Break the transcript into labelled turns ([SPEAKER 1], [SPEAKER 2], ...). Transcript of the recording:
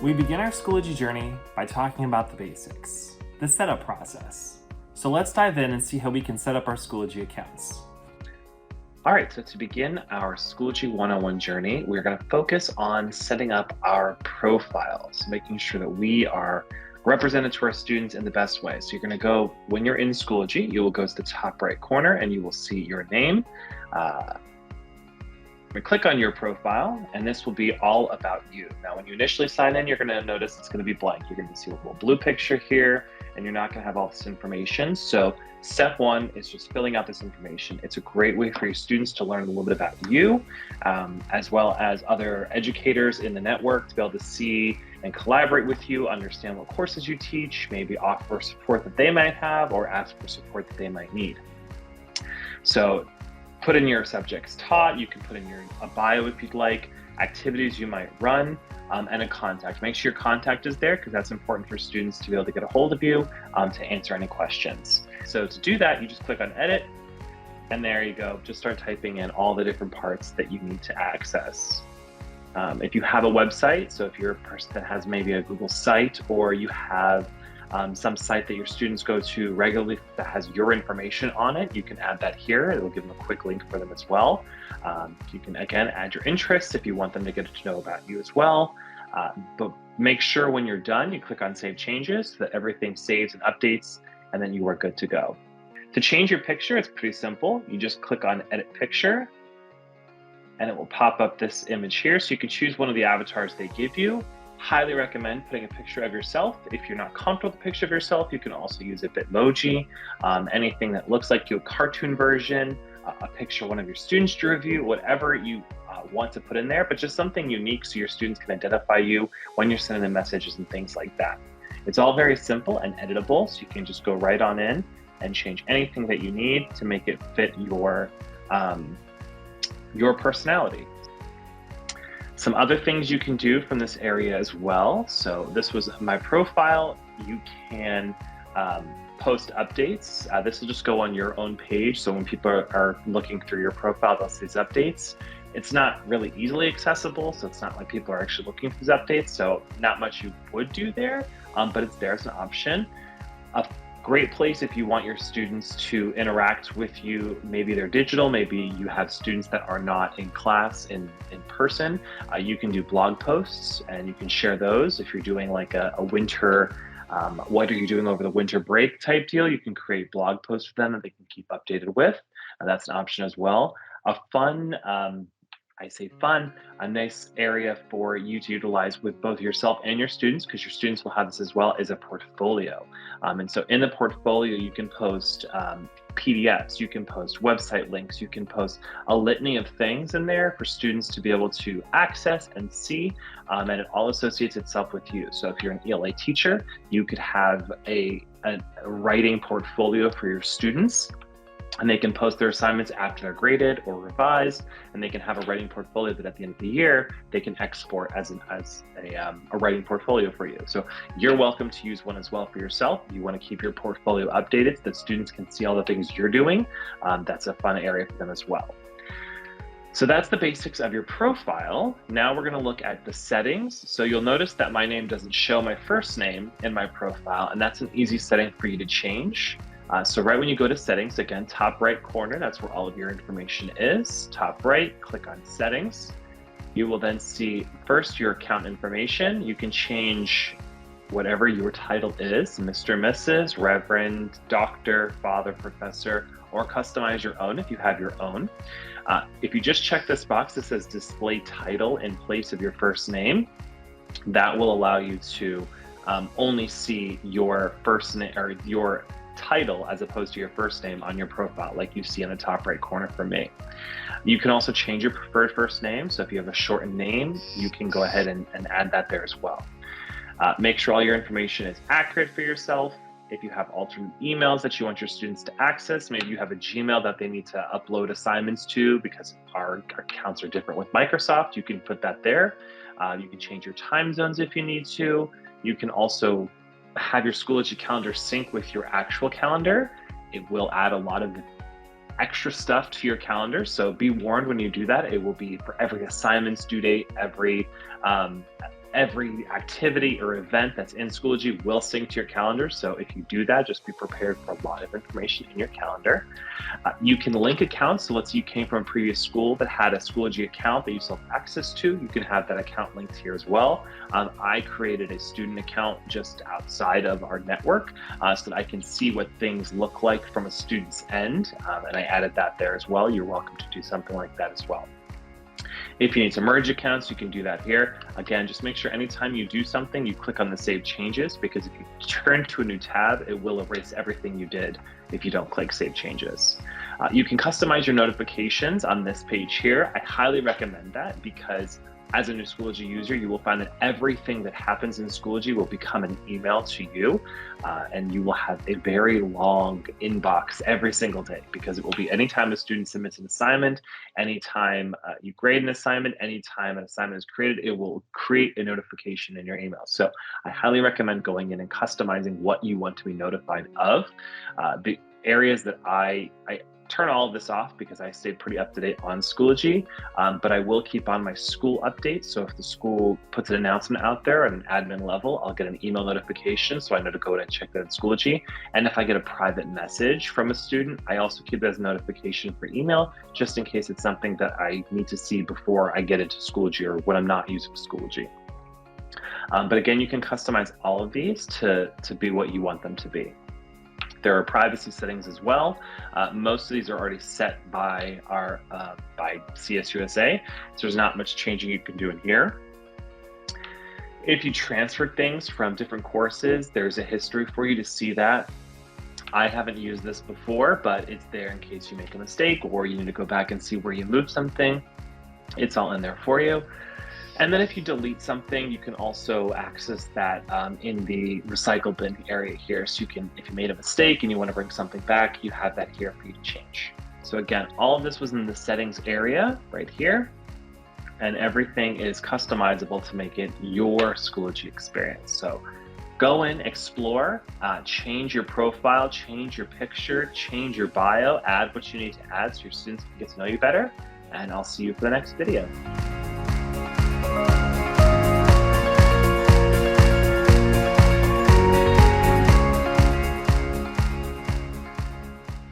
[SPEAKER 1] We begin our Schoology journey by talking about the basics, the setup process. So let's dive in and see how we can set up our Schoology accounts.
[SPEAKER 2] All right, so to begin our Schoology 101 journey, we're going to focus on setting up our profiles, making sure that we are represented to our students in the best way. So you're going to go, when you're in Schoology, you will go to the top right corner and you will see your name. We click on your profile, and this will be all about you. Now, when you initially sign in, you're going to notice it's going to be blank. You're going to see a little blue picture here, and you're not going to have all this information. So step one is just filling out this information. It's a great way for your students to learn a little bit about you, as well as other educators in the network to be able to see and collaborate with you, understand what courses you teach, maybe offer support that they might have, or ask for support that they might need. So put in your subjects taught, you can put in a bio if you'd like, activities you might run, and a contact. Make sure your contact is there because that's important for students to be able to get a hold of you to answer any questions. So to do that, you just click on edit, and there you go. Just start typing in all the different parts that you need to access. If you have a website, so if you're a person that has maybe a Google site, or you have some site that your students go to regularly that has your information on it, you can add that here. It will give them a quick link for them as well. You can, again, add your interests if you want them to get to know about you as well. But make sure when you're done, you click on Save Changes so that everything saves and updates, and then you are good to go. To change your picture, it's pretty simple. You just click on Edit Picture, and it will pop up this image here. So you can choose one of the avatars they give you. Highly recommend putting a picture of yourself. If you're not comfortable with a picture of yourself, you can also use a Bitmoji, anything that looks like you, a cartoon version, a picture of one of your students drew of you, whatever you want to put in there, but just something unique so your students can identify you when you're sending them messages and things like that. It's all very simple and editable, so you can just go right on in and change anything that you need to make it fit your personality. Some other things you can do from this area as well. So this was my profile. You can post updates. This will just go on your own page. So when people are looking through your profile, they'll see these updates. It's not really easily accessible, so it's not like people are actually looking for these updates. So not much you would do there, but it's there as an option. A great place if you want your students to interact with you. Maybe they're digital, maybe you have students that are not in class in person. You can do blog posts and you can share those. If you're doing like a winter, what are you doing over the winter break type deal, you can create blog posts for them that they can keep updated with. That's an option as well. A fun, I say fun, a nice area for you to utilize with both yourself and your students, because your students will have this as well, is a portfolio. And so in the portfolio, you can post PDFs, you can post website links, you can post a litany of things in there for students to be able to access and see, and it all associates itself with you. So if you're an ELA teacher, you could have a writing portfolio for your students, and they can post their assignments after they're graded or revised, and they can have a writing portfolio that at the end of the year, they can export as a writing portfolio for you. So you're welcome to use one as well for yourself. You want to keep your portfolio updated so that students can see all the things you're doing. That's a fun area for them as well. So that's the basics of your profile. Now we're going to look at the settings. So you'll notice that my name doesn't show my first name in my profile, and that's an easy setting for you to change. So right when you go to settings, again, top right corner, that's where all of your information is. Top right, click on settings. You will then see first your account information. You can change whatever your title is, Mr., Mrs., Reverend, Doctor, Father, Professor, or customize your own if you have your own. If you just check this box that says display title in place of your first name, that will allow you to only see your first name or your title as opposed to your first name on your profile, like you see in the top right corner for me. You can also change your preferred first name. So if you have a shortened name, you can go ahead and add that there as well. Make sure all your information is accurate for yourself. If you have alternate emails that you want your students to access, maybe you have a Gmail that they need to upload assignments to because our accounts are different with Microsoft, you can put that there. You can change your time zones if you need to. You can also have your Schoology calendar sync with your actual calendar. It will add a lot of extra stuff to your calendar, so be warned when you do that. It will be for every assignment's due date, every every activity or event that's in Schoology will sync to your calendar. So if you do that, just be prepared for a lot of information in your calendar. You can link accounts. So let's say you came from a previous school that had a Schoology account that you still have access to. You can have that account linked here as well. I created a student account just outside of our network so that I can see what things look like from a student's end. And I added that there as well. You're welcome to do something like that as well. If you need to merge accounts, you can do that here. Again, just make sure anytime you do something, you click on the Save Changes, because if you turn to a new tab, it will erase everything you did if you don't click Save Changes. You can customize your notifications on this page here. I highly recommend that, because as a new Schoology user, you will find that everything that happens in Schoology will become an email to you, and you will have a very long inbox every single day, because it will be anytime a student submits an assignment, anytime you grade an assignment, anytime an assignment is created, it will create a notification in your email. So I highly recommend going in and customizing what you want to be notified of. The areas that I turn all of this off because I stay pretty up to date on Schoology, but I will keep on my school updates. So if the school puts an announcement out there at an admin level, I'll get an email notification, so I know to go in and check that in Schoology. And if I get a private message from a student, I also keep it as a notification for email, just in case it's something that I need to see before I get into Schoology or when I'm not using Schoology. But again, you can customize all of these to be what you want them to be. There are privacy settings as well. Most of these are already set by our by CSUSA, so there's not much changing you can do in here. If you transfer things from different courses, there's a history for you to see that. I haven't used this before, but it's there in case you make a mistake or you need to go back and see where you moved something. It's all in there for you. And then if you delete something, you can also access that in the recycle bin area here. So you can, if you made a mistake and you want to bring something back, you have that here for you to change. So again, all of this was in the settings area right here, and everything is customizable to make it your Schoology experience. So go in, explore, change your profile, change your picture, change your bio, add what you need to add so your students can get to know you better. And I'll see you for the next video.